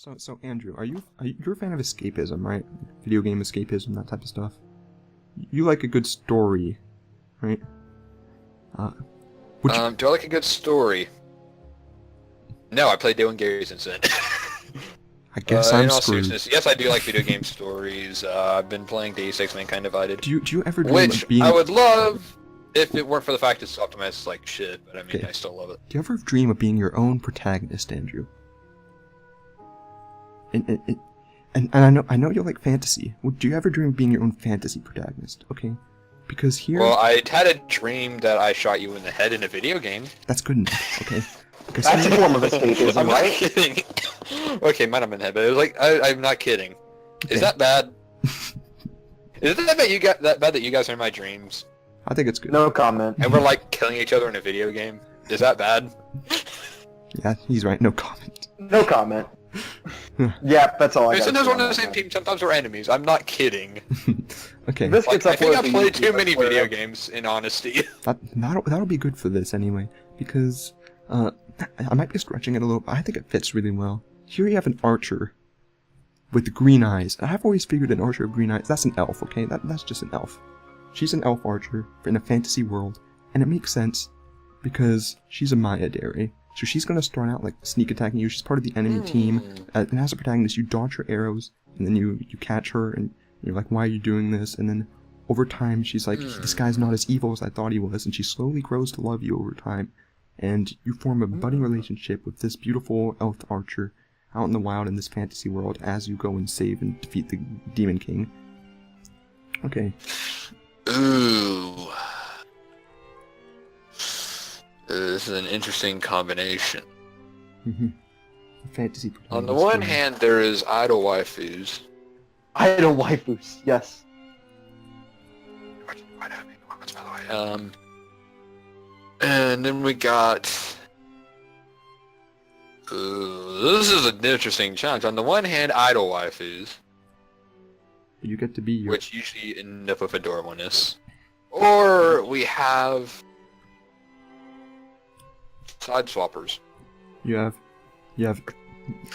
So Andrew, you're a fan of escapism, right? Video game escapism, that type of stuff. You like a good story, right? Do I like a good story? No, I played Dylan Gary's Incident. I guess I'm screwed. Yes, I do like video game stories. I've been playing Deus Ex Mankind Divided. Do you ever dream Which of being... I would love if it weren't for the fact it's optimized like shit, but I mean, I still love it. Do you ever dream of being your own protagonist, Andrew? And I know you like fantasy. Do you ever dream of being your own fantasy protagonist? Okay, because here... Well, I had a dream that I shot you in the head in a video game. That's good enough, okay? Because That's a form of escapism, I'm right? not kidding. Okay, might have been head, but it was like, I'm not kidding. Okay. Is that bad? Is it that bad that you guys are in my dreams? I think it's good. No comment. And we're like killing each other in a video game? Is that bad? Yeah, he's right. No comment. No comment. Yeah, that's all I got. Sometimes we're on the same team, sometimes we're enemies. I'm not kidding. Okay. This gets I think I've uploaded to played YouTube, too many I swear. video games, in honesty. That'll be good for this anyway, because I might be stretching it a little, but I think it fits really well. Here you have an archer with green eyes. I've always figured an archer with green eyes, that's an elf, okay? That's just an elf. She's an elf archer in a fantasy world, and it makes sense because she's a Maya Dairy. So she's gonna start out like sneak attacking you. She's part of the enemy team, and as a protagonist, you dodge her arrows, and then you catch her, and you're like, "Why are you doing this?" And then over time, she's like, "This guy's not as evil as I thought he was," and she slowly grows to love you over time, and you form a budding relationship with this beautiful elf archer out in the wild in this fantasy world as you go and save and defeat the Demon King. Okay. Ooh. This is an interesting combination. Fantasy protagonist. On the one hand, there is idol waifus. Idol waifus, yes. And then we got... this is an interesting challenge. On the one hand, idol waifus, You get to be your... which usually end up with adorableness. Or we have... side swappers. You have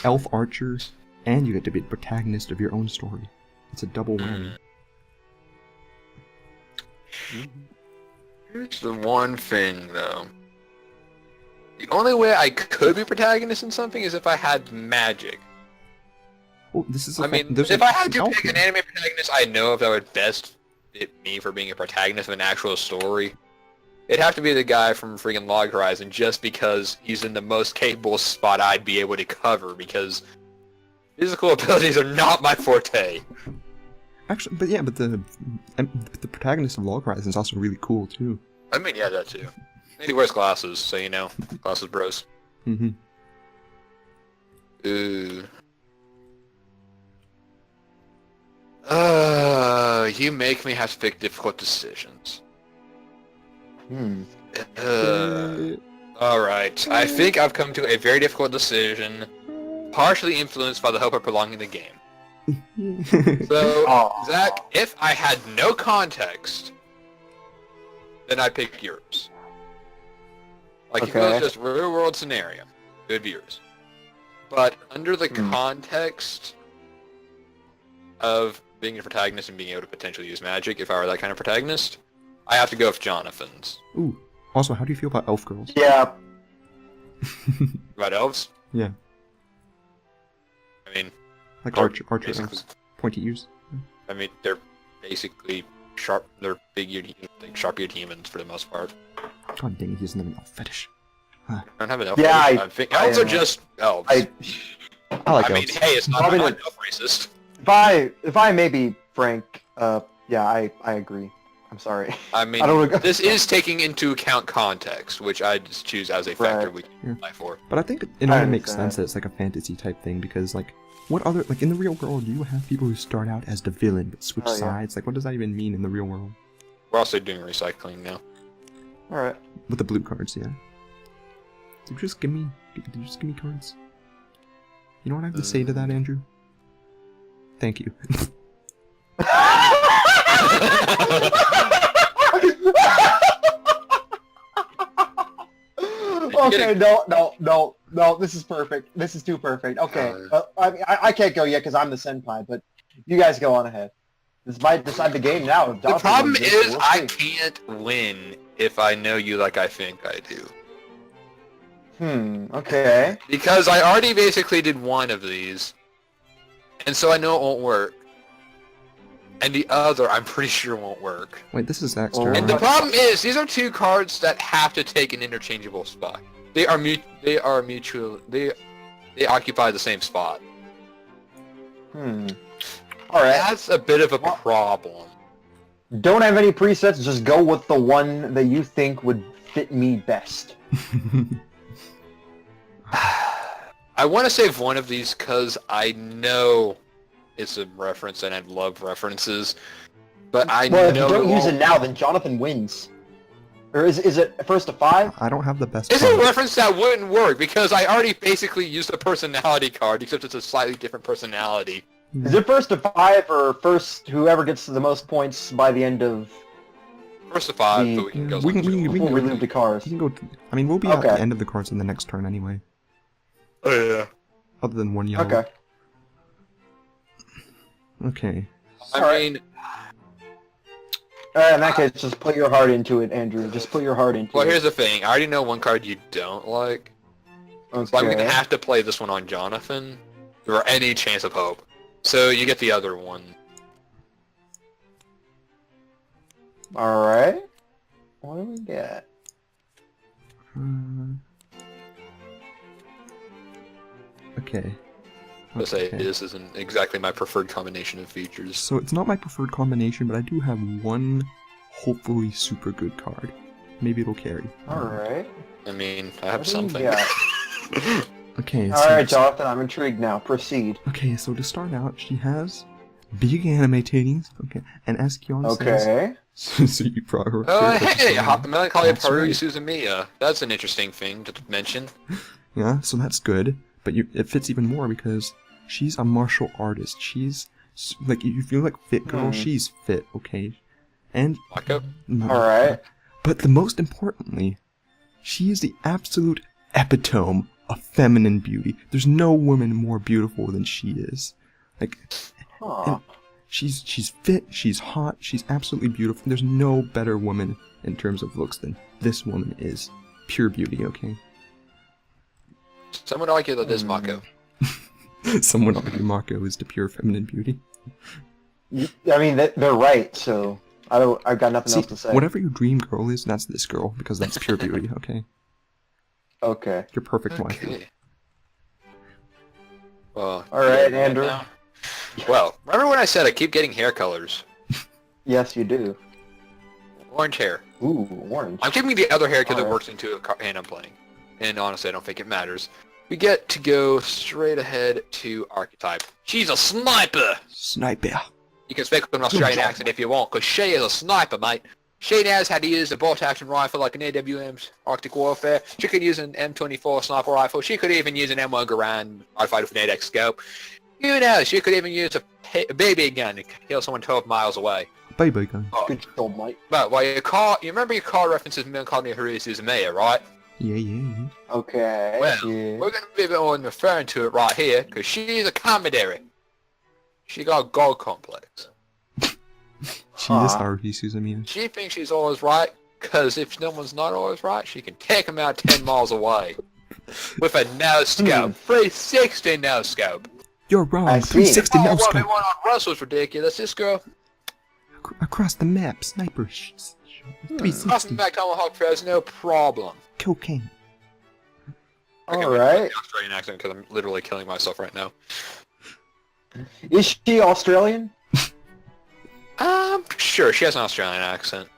elf archers, and you get to be the protagonist of your own story. It's a double whammy. Here's the one thing, though. The only way I could be protagonist in something is if I had magic. Oh, this is. I mean, if I had to pick an anime protagonist, I know if that would best fit me for being a protagonist of an actual story. It'd have to be the guy from freaking Log Horizon, just because he's in the most capable spot I'd be able to cover, because physical abilities are not my forte. Actually, but the protagonist of Log Horizon is also really cool too. I mean, yeah, that too. And he wears glasses, so you know, glasses bros. Ooh. You make me have to pick difficult decisions. Alright, I think I've come to a very difficult decision, partially influenced by the hope of prolonging the game. So, Zach, if I had no context, then I'd pick yours. Like, if it was just real world scenario, it would be yours. But under the context of being a protagonist and being able to potentially use magic, if I were that kind of protagonist, I have to go with Jonathan's. Ooh. Also, how do you feel about elf girls? Yeah. About elves? Yeah. I mean... Like archer elves. Pointy ears. I mean, they're basically sharp, they're big-eared, like sharp-eared humans for the most part. God dang it, he doesn't have an elf fetish. I don't have an elf Yeah, fetish. I think elves are just elves. I like I mean, elves. hey, it's not, I'm Probably not not- elf racist. If I may be frank, yeah, I agree. I'm sorry. I mean, I don't know. this is taking into account context, which I just choose as a factor Right. we can apply for. But I think it only makes sense that it's like a fantasy type thing, because like, what other, like in the real world, do you have people who start out as the villain but switch sides? Like, what does that even mean in the real world? We're also doing recycling now. Alright. With the blue cards, yeah. Did you just give me cards? You know what I have to say to that, Andrew? Thank you. okay, no, this is perfect. This is too perfect. Okay, I can't go yet because I'm the senpai, but you guys go on ahead. This might decide the game now. The problem is I can't win if I know you like I think I do. Okay. Because I already basically did one of these, and so I know it won't work. And the other, I'm pretty sure won't work. Wait, this is Zach's turn. And the problem is, these are two cards that have to take an interchangeable spot. They occupy the same spot. Alright. That's a bit of a problem. Don't have any presets, just go with the one that you think would fit me best. I want to save one of these because I know it's a reference and I love references, but I know... Well, if you don't use it now, then Jonathan wins. Or is it first to 5? I don't have the best It's card. a reference that wouldn't work because I already basically used a personality card, except it's a slightly different personality. Is it first to 5 or first whoever gets the most points by the end of... First to 5, but we can go... We can Before we leave the cars. We can go... I mean, we'll be at the end of the cards in the next turn anyway. Oh, yeah. Other than one yellow. Okay. Okay. I mean... Alright, in that case, just put your heart into it, Andrew. Just put your heart into it. Well, here's the thing. I already know one card you don't like. Okay. So I'm going to have to play this one on Jonathan for any chance of hope. So you get the other one. Alright. What do we get? Okay. Let's say this isn't exactly my preferred combination of features. So it's not my preferred combination, but I do have one hopefully super good card. Maybe it'll carry. Alright. I mean, I have What do something. you Okay. Alright, Jonathan, I'm intrigued now. Proceed. Okay, so to start out, she has big anime titties. Okay, and as Kion says, Okay. so you probably. Oh, hey! Hop the Melancholy of That's Haru right. Suzumiya. That's an interesting thing to mention. Yeah, so that's good, but it fits even more because she's a martial artist. She's like, if you feel like fit girl, she's fit. Okay, and Mako? Alright. But the most importantly, she is the absolute epitome of feminine beauty. There's no woman more beautiful than she is. Like, and she's fit, she's hot, she's absolutely beautiful. There's no better woman in terms of looks than this woman is. Pure beauty, okay? Some would argue that this is Mako. Someone argue Mako is the pure feminine beauty. I mean, they're right, so I've got nothing else to say. Whatever your dream girl is, that's this girl, because that's pure beauty, okay? Okay. Your perfect wife. Okay. Well, Alright, Andrew. now. Well, remember when I said I keep getting hair colors? Yes, you do. Orange hair. Ooh, orange. I'm giving the other hair because it Alright. works into a hand I'm playing. And honestly, I don't think it matters. We get to go straight ahead to archetype. She's a sniper! Sniper. You can speak with an Australian accent if you want, because she is a sniper, mate. She knows how to use a bolt-action rifle like an AWM's Arctic Warfare. She can use an M24 sniper rifle. She could even use an M1 Garand modified with an 8x scope. You know, she could even use a BB gun to kill someone 12 miles away. Baby gun. Good job, Mike. But well, you remember your car references Melancholy Haru Suzumiya, right? Yeah. Okay. Well, yeah. we're going to be referring to it right here, because she's a commodary. She got a god complex. She is Haruhi Suzumiya. She thinks she's always right, because if someone's not always right, she can take them out 10 miles away. With a no-scope. 360 no-scope. You're wrong. I see. 360 Oh, no what we scope. want on Russell's ridiculous. This girl, Across the map, sniper. 360. Austin back Tomahawk Fez, no problem. Cocaine. Alright. Australian accent, because I'm literally killing myself right now. Is she Australian? Sure, she has an Australian accent.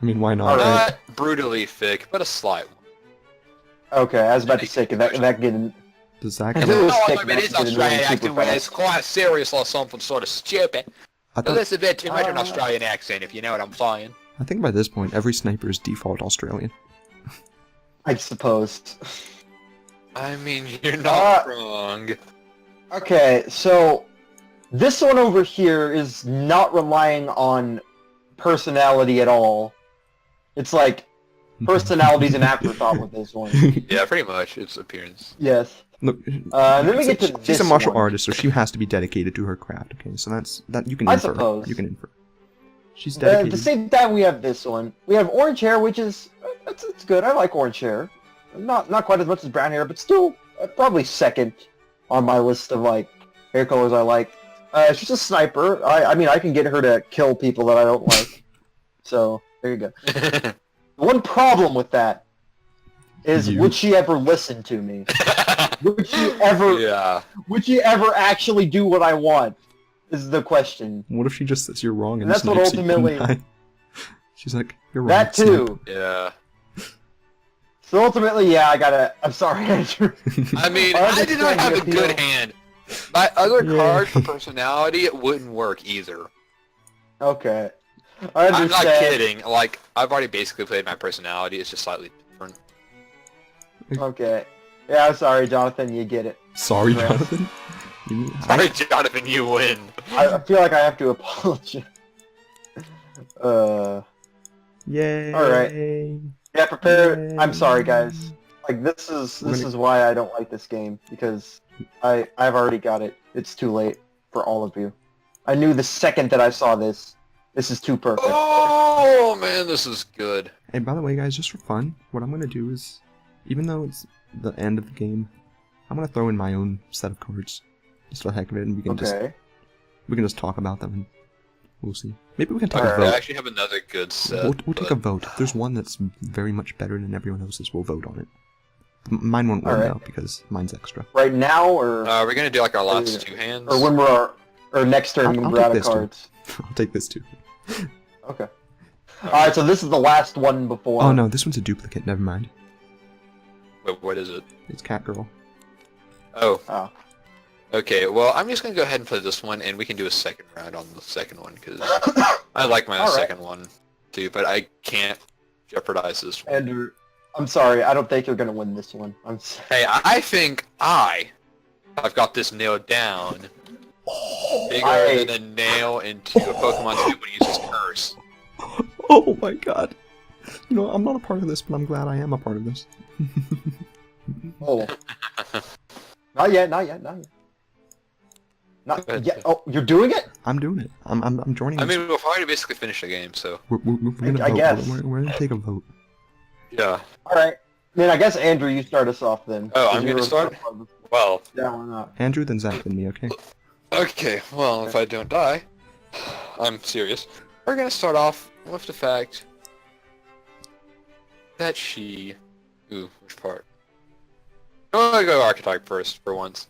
I mean, why not? Alright. Not brutally thick, but a slight one. Okay, I was about to say, could that get Does Zach If have it a... was No, thick, I mean, it's that's gonna Australian be super accent when it's fast. quite serious or something sort of stupid. I, But thought, that's a bit too much of an Australian accent, if you know what I'm saying. I think by this point, every sniper is default Australian. I suppose. I mean, you're not wrong. Okay, so this one over here is not relying on personality at all. It's like personality's an afterthought with this one. Yeah, pretty much. Its appearance. Yes. Look, And then we get to she's a this martial one. artist, so she has to be dedicated to her craft. Okay, so that you can I infer. suppose. You can infer. She's At dedicated. the same time, we have this one. We have orange hair, which is it's good. I like orange hair. Not quite as much as brown hair, but still probably second on my list of like hair colors I like. She's a sniper. I mean, I can get her to kill people that I don't like. So there you go. The one problem with that is, would she ever listen to me? Would she ever? Yeah. Would she ever actually do what I want? Is the question. What if she just says you're wrong and That's what snipes you ultimately- and die? She's like, you're wrong. That too. Yeah. So ultimately, yeah, I'm sorry, Andrew. I mean, I I did not understand have a the good appeal. hand. My other Yeah. card for personality wouldn't work either. Okay. I I'm understand. not kidding. Like, I've already basically played my personality. It's just slightly different. Okay. Yeah, I'm sorry, Jonathan, you get it. Sorry, Right. Jonathan. Sorry, Jonathan, you win. I feel like I have to apologize. Yay. Alright. Yeah, prepare. Yay. I'm sorry, guys. Like, this is why I don't like this game, because I've already got it. It's too late for all of you. I knew the second that I saw this. This is too perfect. Oh, man, this is good. Hey, by the way, guys, just for fun, what I'm gonna do is, even though it's the end of the game, I'm gonna throw in my own set of cards, just for the heck of it, and we can just talk about them, and we'll see. Maybe we can take a I vote. actually have another good set. We'll take a vote. If there's one that's very much better than everyone else's, we'll vote on it. Mine won't win, Alright. though, because mine's extra. Right now, or We're gonna do like our last two hands. or when or next turn when I'll we're take out of this too. cards. I'll take this, too. Okay. Alright, so this is the last one before... Oh, no, this one's a duplicate. Never mind. Wait, what is it? It's Catgirl. Oh. Oh. Okay, well, I'm just gonna go ahead and play this one, and we can do a second round on the second one, because I like my Alright. second one, too, but I can't jeopardize this one. Andrew, I'm sorry, I don't think you're gonna win this one. Hey, I think I've got this nailed down. Bigger than a nail into a Pokemon suit when he uses curse. Oh my god. You know, I'm not a part of this, but I'm glad I am a part of this. Oh. Not yet, not yet, not yet. Not Go ahead. yet. Oh, you're doing it? I'm doing it. I'm joining I this. mean, we've already basically finished the game, so... We're gonna I vote. guess. We're gonna take a vote. Yeah. Alright. Then I guess, Andrew, you start us off then. Oh, 'cause I'm you gonna were- start? Well, Yeah, why not? Andrew, then Zach, then me, okay? okay, well, if I don't die, I'm serious. We're gonna start off with the fact that she... Ooh, which part? I'm gonna go archetype first, for once.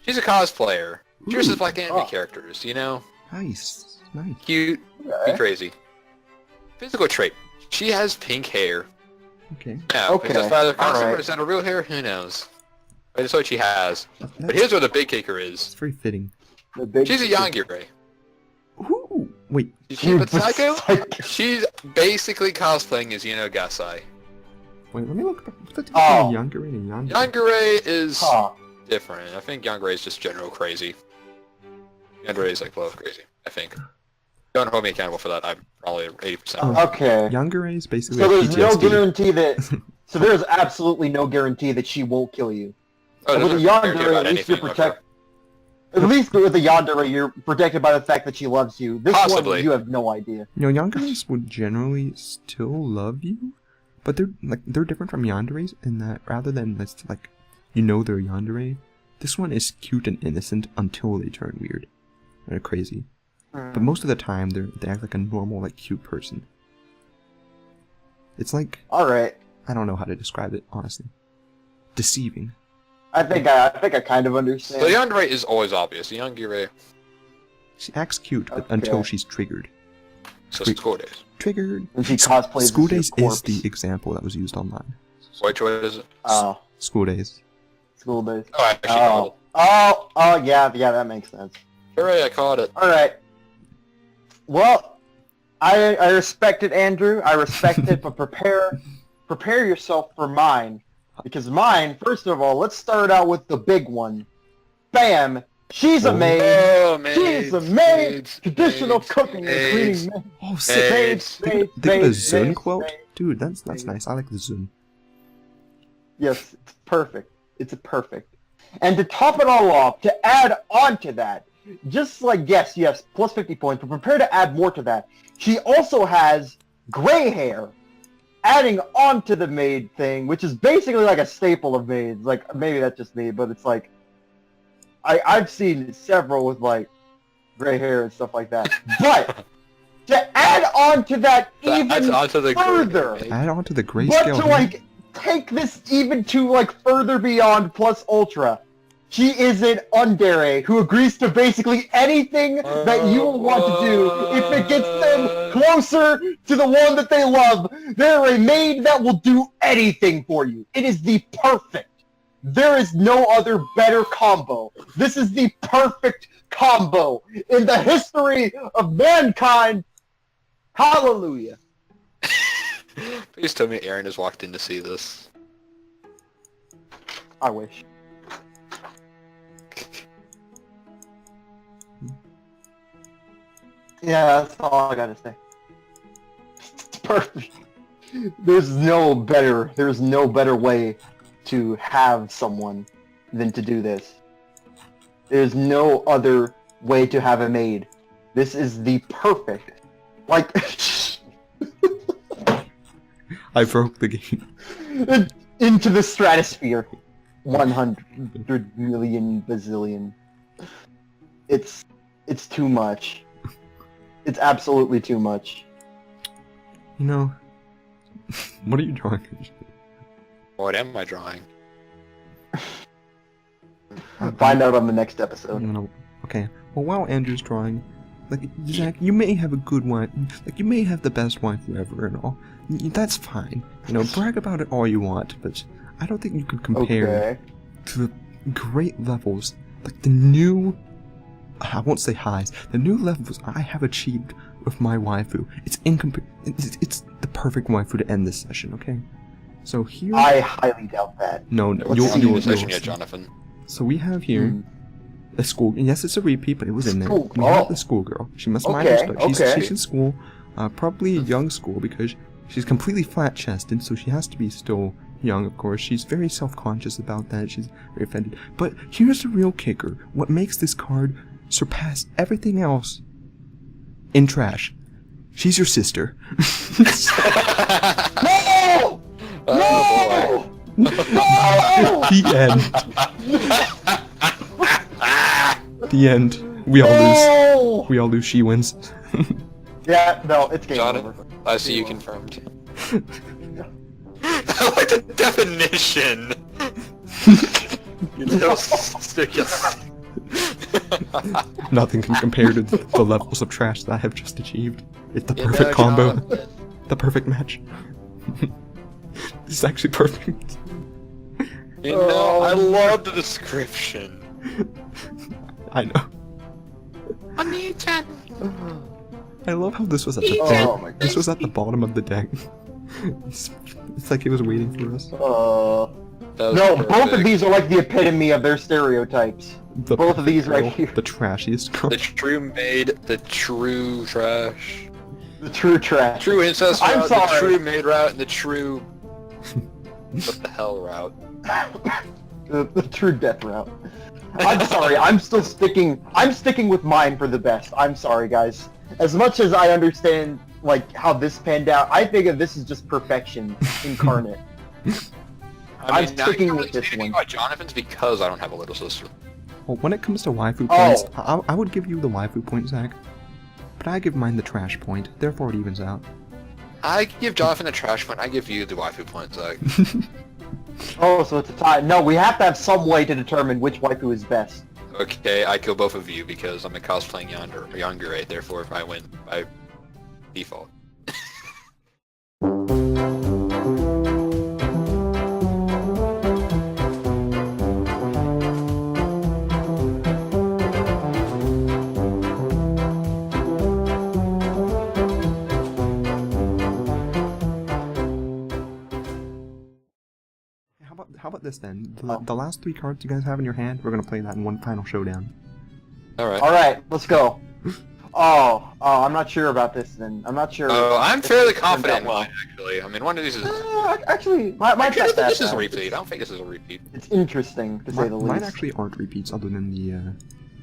She's a cosplayer. She dresses like anime Oh. characters, you know? Nice. Nice. Cute, Okay. be crazy. Physical trait. She has pink hair. Okay. Now, Okay, is that father concept alright. or is that a real hair? Who knows? But it's what she has. But That's, here's where the big kicker is. it's very fitting. The big- She's a Yangire. Ooh. Wait. She's a psycho? Psycho. She's basically cosplaying as Gasai. Wait, let me look. What's the difference Oh. between Younger and Younger? Yangire is Huh. different. I think Yangire is just general crazy. Yangire is like love crazy, I think. Don't hold me accountable for that. I'm probably 80%. Oh. Okay. Younger is basically So like there's no PTSD. guarantee that... So there's absolutely no guarantee that she won't kill you. Oh, with a there's no guarantee Yandere, about at least you're anything, protected. At least with a Yandere, you're protected by the fact that she loves you. This Possibly. one, you have no idea. You know, Yanderes would generally still love you, but they're different from Yanderes in that rather than that's like, you know they're Yandere, this one is cute and innocent until they turn weird. They're crazy. But most of the time, they act like a normal, like, cute person. It's like, Alright. I don't know how to describe it, honestly. Deceiving. I think I kind of understand. So the Yangire is always obvious. The Yangire, She acts cute, but Okay. until she's triggered. so school days. Triggered. And she cosplays School as your Days corpse. is the example that was used online. Which one is it? Oh, School Days. school days. Oh, I actually called it. Oh, yeah, that makes sense. Hooray, I called it. Alright. Well, I respect it, Andrew. I respect it, but prepare yourself for mine. Because mine, first of all, let's start out with the big one. Bam! She's a maid. Oh, man. She's a maid. Traditional cooking and cleaning maid. Oh, sick. Maid, Maids. maid, Think of the maid, Zun maid, quote maid. Dude, that's nice. I like the zoom. Yes, it's perfect. It's perfect. And to top it all off, to add on to that, just like, yes, plus 50 points, but prepare to add more to that. She also has gray hair, adding on to the maid thing, which is basically like a staple of maids. Like, maybe that's just me, but it's like, I've seen several with, like, gray hair and stuff like that. But to add on to that even further, add on to the but grayscale. to, like, take this even to, like, further beyond plus ultra, she is an Undere who agrees to basically anything that you will want to do if it gets them closer to the one that they love. They're a maid that will do anything for you. It is the perfect. There is no other better combo. This is the perfect combo in the history of mankind. Hallelujah. Please tell me Aaron has walked in to see this. I wish. Yeah, that's all I gotta say. It's perfect. There's no better way to have someone than to do this. There's no other way to have a maid. This is the perfect. Like, I broke the game. into the stratosphere. 100 million bazillion. It's too much. It's absolutely too much. You know, what are you drawing? What am I drawing? Find out on the next episode. No. Okay. Well, while Andrew's drawing, like, Zach, you may have a good one. Like, you may have the best wife ever and all. That's fine. You know, brag about it all you want, but I don't think you can compare to the great levels, like the new, I won't say highs, the new levels I have achieved with my waifu. It's the perfect waifu to end this session, okay? So here... I highly doubt that. No, You'll session yet, Jonathan. So we have here a school. Yes, it's a repeat, but it was in there. We have the schoolgirl. She must mind her stuff. She's in school, probably a young school because she's completely flat-chested, so she has to be still young, of course. She's very self-conscious about that. She's very offended. But here's the real kicker. What makes this card surpass everything else in trash? She's your sister. No! Oh, No! The end. The end. We all lose. We all lose. She wins. Yeah, no, it's game Jonathan, over. I see you confirmed. I like the definition! You little stickers. Nothing can compare to the levels of trash that I have just achieved. It's the perfect combo. Jonathan. The perfect match. This is actually perfect. You know, I love the description. I know. I love how this was at the deck. This was at the bottom of the deck. It's like it was waiting for us. No, Perfect. both of these are like the epitome of their stereotypes. Both of these right here. The trashiest girl. The true maid, the true trash. The true trash. True incest I'm route, sorry. the true maid route, and the true... what the hell route? the true death route. I'm sorry, I'm sticking with mine for the best. I'm sorry, guys. As much as I understand, like, how this panned out, I think of this as just perfection incarnate. I mean, I'm sticking with this one. About Jonathan's because I don't have a little sister. Well, when it comes to waifu points, I would give you the waifu point, Zach. But I give mine the trash point, therefore it evens out. I give Jonathan the trash point, I give you the waifu point, Zach. Oh, so it's a tie. No, we have to have some way to determine which waifu is best. Okay, I kill both of you because I'm a cosplaying Yandere, therefore I win by default. How about this then? The last 3 cards you guys have in your hand, we're gonna play that in one final showdown. Alright. Alright, let's go. I'm not sure about this then. I'm not sure. Oh, I'm if fairly this turned confident in out well. mine, actually. I mean, one of these is... Actually, I mine's don't not think that this is a bad. repeat. I don't think this is a repeat. It's interesting, to say the least. Mine actually aren't repeats other than the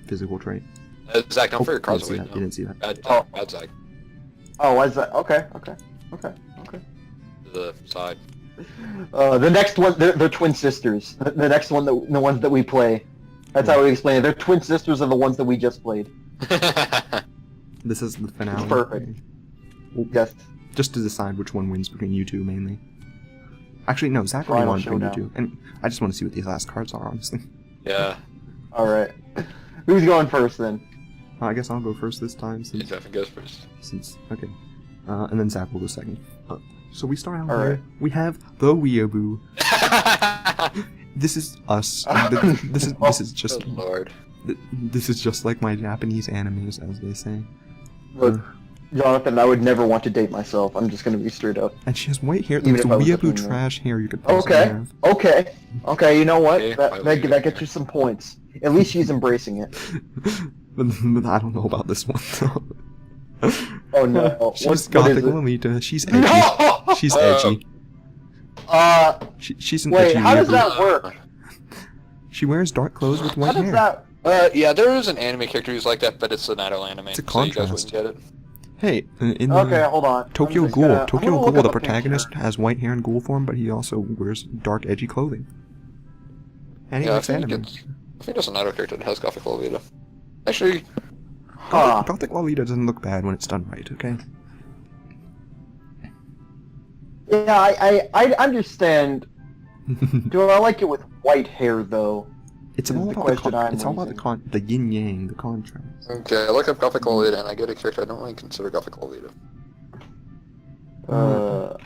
physical trait. Zach, don't put your cards you away. didn't see that. Bad Zach. Oh, why is that? Okay. To the side. The next one, they're twin sisters. The next one, the ones that we play. That's how we explain it. They're twin sisters of the ones that we just played. This is the finale. It's perfect. Well, Yes. just to decide which one wins between you two, mainly. Actually, no, Zach already Final won between you showdown. two. And I just want to see what these last cards are, honestly. Yeah. Alright. Who's going first then? I guess I'll go first this time, since... Jeff goes first. Okay. And then Zach will go second. So we start out Alright. here. We have the Weeaboo. This is us. This is just... Good lord. This is just like my Japanese animes, as they say. Look, Jonathan, I would never want to date myself. I'm just gonna be straight up. And she has white hair. Even There's if I was a Weeaboo female. trash hair you could possibly Okay. have. Okay, you know what? Okay, That gets you some points. At least she's embracing it. But I don't know about this one, though. Oh no. She's what is gothic it? Lolita. She's edgy. No! She's edgy. She's an Wait, edgy how does Weeaboo. that work? She wears dark clothes with How white does hair. that... Yeah, there is an anime character who's like that, but it's an idol anime. It's a So you guys contrast. wouldn't get it. Hey, in the Okay, hold on. Tokyo I'm just Ghoul, gonna- Tokyo I'm gonna Ghoul, look the up a protagonist, picture. has white hair in ghoul form, but he also wears dark, edgy clothing. And he Yeah, I likes think anime. there's an idol character that has Gothic Lolita. Actually, Huh. Gothic Lolita doesn't look bad when it's done right, okay? Yeah, I understand. Do I like it with white hair though? It's Is all the about question I'm it's all about raising. the yin yang, the contrast. okay, I look up Gothic Lolita and I get a character I don't really consider Gothic Lolita.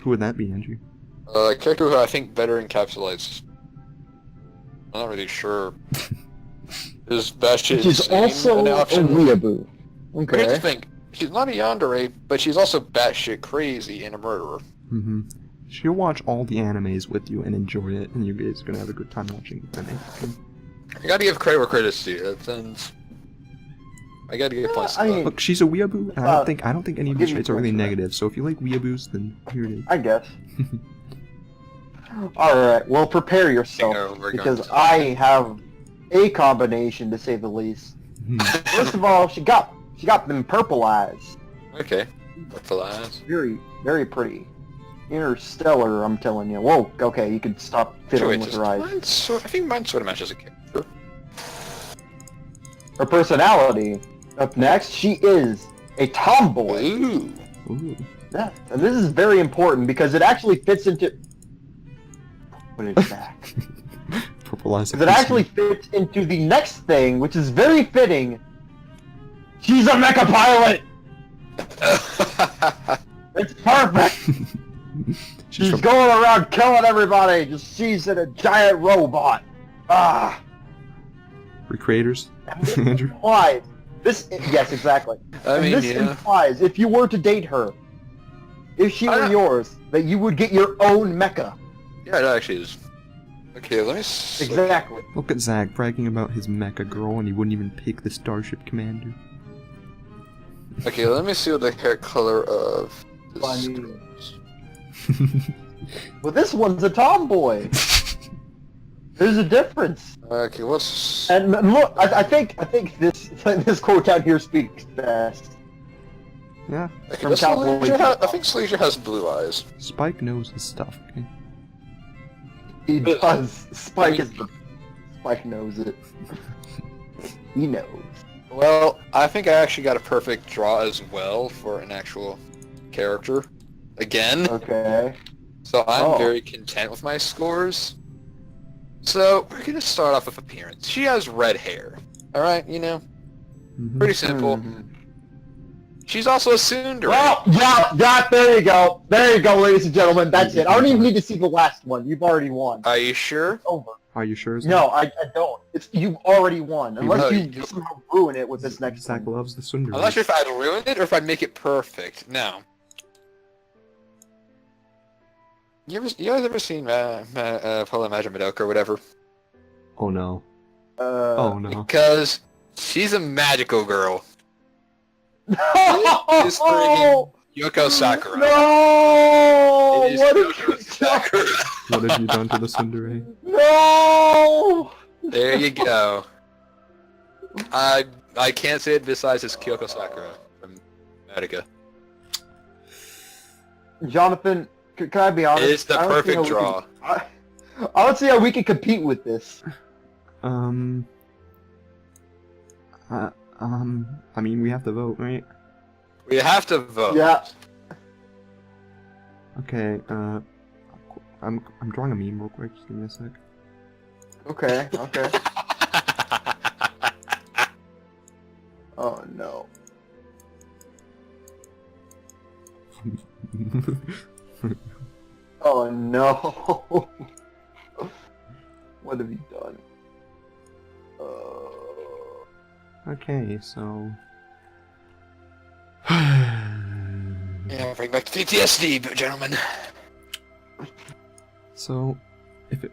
Who would that be, Andrew? A character who I think better encapsulates. I'm not really sure. Is batshit She's insane also an a option? weeaboo. But here's the Okay. thing. She's not a yandere, but she's also batshit crazy and a murderer. Mm-hmm. She'll watch all the animes with you and enjoy it, and you guys are gonna have a good time watching anime. I gotta give credit where credit's due. That sounds... I gotta give points to I that. mean- Look, she's a weeaboo, and I don't think any of give these me traits are really points for that. negative. So if you like weeaboos, then here it is. I guess. Alright, well prepare yourself, No, we're going because to- I have a combination to say the least. Hmm. First of all, she got them purple eyes. Okay. What's the last? Very, very pretty. Interstellar, I'm telling you. Whoa, okay, you can stop fiddling with her eyes. I think mine sort of matches a character. Her personality. Up next, she is a tomboy. Ooh. Ooh. Yeah, and this is very important because it actually fits into... Put it back. Purple eyes. Because it actually fits into the next thing, which is very fitting. She's a mecha pilot! It's perfect! She's from going around killing everybody, just she's in a giant robot. Ah! Recreators. And this Andrew. implies... Yes, exactly. I And mean, this yeah. implies, if you were to date her, if she were yours, that you would get your own mecha. Yeah, it actually is. Okay, let me see. Exactly. Look at Zach bragging about his mecha girl, and he wouldn't even pick the Starship Commander. Okay, let me see what the hair color of this Funny. girl is. Well, this one's a tomboy. There's a difference. Okay, what's... And look, I think this quote out here speaks best. Yeah, Okay, from this Cowboy Sleasia Bebop. I think Sleasia has blue eyes. Spike knows his stuff. Okay. He does. Spike knows it. He knows. Well, I think I actually got a perfect draw as well for an actual character. Again. Okay. So I'm Oh. very content with my scores. So, we're gonna start off with appearance. She has red hair. Alright, you know, Mhm. pretty simple. Mhm. She's also a tsundere. Well, yeah, there you go. There you go, ladies and gentlemen. That's it. I don't even need to see the last one. You've already won. Are you sure? It's over. Are you sure? Zach? No, I don't. You've already won. Unless really- you somehow ruin it with this next Zach one. loves the Sundar. I'm not sure if I'd ruin it or if I'd make it perfect. Now, you guys ever seen Pola Magic Madoka or whatever? Oh no. Uh, Oh no. Because she's a magical girl. It's freaking Yoko Sakura. No! It is What Yoko have you done? Sakura. What have you done to the tsundere? No! There you go. I can't say it besides it's Kyoko Sakura from Medica. Jonathan, can I be honest? It's the I don't see how perfect we draw. can- I don't see how we can compete with this. I mean, we have to vote, right? We have to vote. Yeah. Okay, I'm drawing a meme real quick, just give me a sec. Okay, okay. Oh no. Oh no. What have you done? Okay, so... Yeah, bring back the PTSD, gentlemen. So, if it...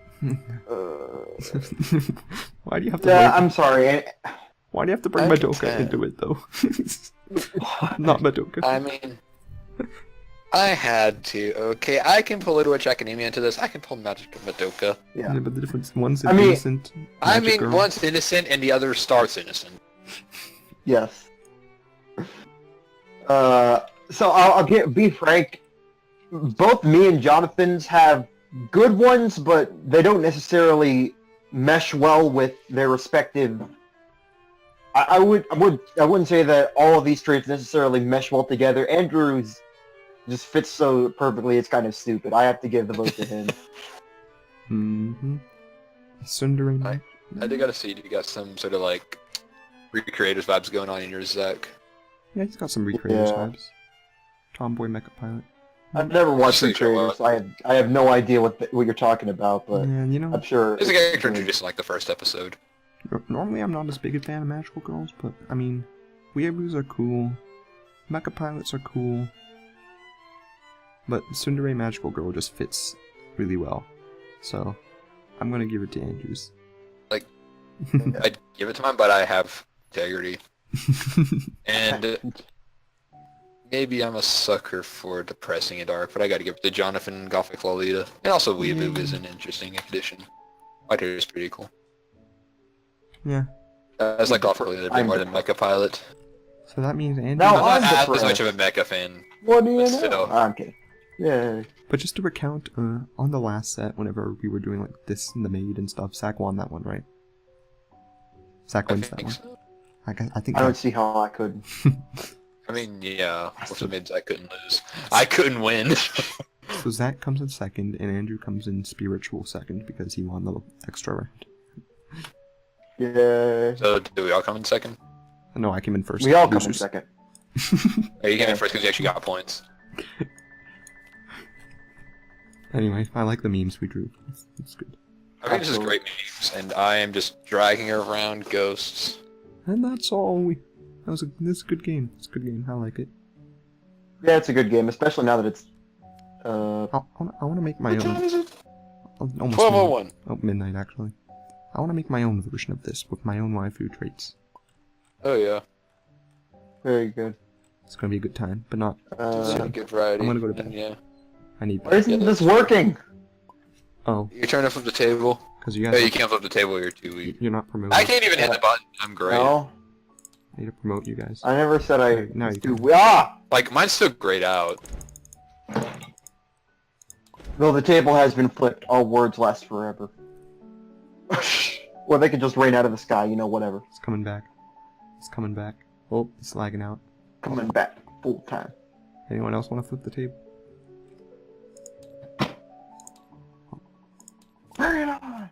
Why do you have to Yeah, bring... I'm sorry. Why do you have to bring I Madoka can- into it, though? Not Madoka. I mean, I had to. Okay, I can pull Little Witch Academia into this. I can pull Magic Madoka. Yeah. Yeah, but the difference, one's I mean- innocent. I Magic mean, Girl. one's innocent and the other starts innocent. Yes. So I'll be frank. Both me and Jonathan's have good ones, but they don't necessarily mesh well with their respective. I wouldn't say that all of these traits necessarily mesh well together. Andrew's just fits so perfectly; it's kind of stupid. I have to give the vote to him. Mm-hmm. Tsundere. I do gotta see, you got some sort of like recreators vibes going on in your Zach. Yeah, he's got some recreators Yeah. vibes. Tomboy Mecha Pilot. I've never watched Actually, the creators. I have no idea what you're talking about, but Yeah, you know, I'm sure. There's a character introduced in like the first episode. normally I'm not as big a fan of magical girls, but I mean, Weebs are cool. Mecha Pilots are cool. But Tsundere Magical Girl just fits really well. So, I'm gonna give it to Andrews. Like, I'd give it to mine, but I have integrity. And maybe I'm a sucker for depressing and dark, but I gotta give it to Jonathan Gothic Lolita. And also Weeboo is an interesting addition. White hair is pretty cool. Yeah. It's like Gothic Lolita a bit more than Mecha Pilot. So that means Andrew. No, I'm I'm not as depressed. much of a Mecha fan. What do you But know? still. I'm kidding. Yeah. But just to recount, on the last set, whenever we were doing like this and the maid and stuff, Zach won that one, right? Zach I wins that think one. so. I think. I don't see how I could. I mean, yeah, with the mids I couldn't lose. I couldn't win. So Zach comes in second, and Andrew comes in spiritual second because he won the extra round. Yeah. So, do we all come in second? No, I came in first. We all come in Losers. second. Or you came in first because you actually got points. Anyway, I like the memes we drew. It's good. I think this is great memes, and I am just dragging around ghosts. And that's all we. This is a good game. It's a good game. I like it. Yeah, it's a good game, especially now that it's. I want to make my What time own. is it? Almost 12:01. midnight. Oh, midnight actually. I want to make my own version of this with my own waifu traits. Oh yeah. Very good. It's gonna be a good time, but not. It's a good variety. I'm gonna go to bed. And, yeah. I need. Why isn't this working? Oh, You're trying to flip the table? because you Oh, guys. you can't flip the table, you're too weak. You're not promoted. I can't even hit the button. I'm great. No, I need to promote you guys. I never said I. Okay, now you do. can. Ah! Like, mine's still grayed out. Though the table has been flipped, all words last forever. Or they could just rain out of the sky, you know, whatever. It's coming back. It's coming back. Oh, it's lagging out. Coming back full time. Anyone else want to flip the table? Bring it on!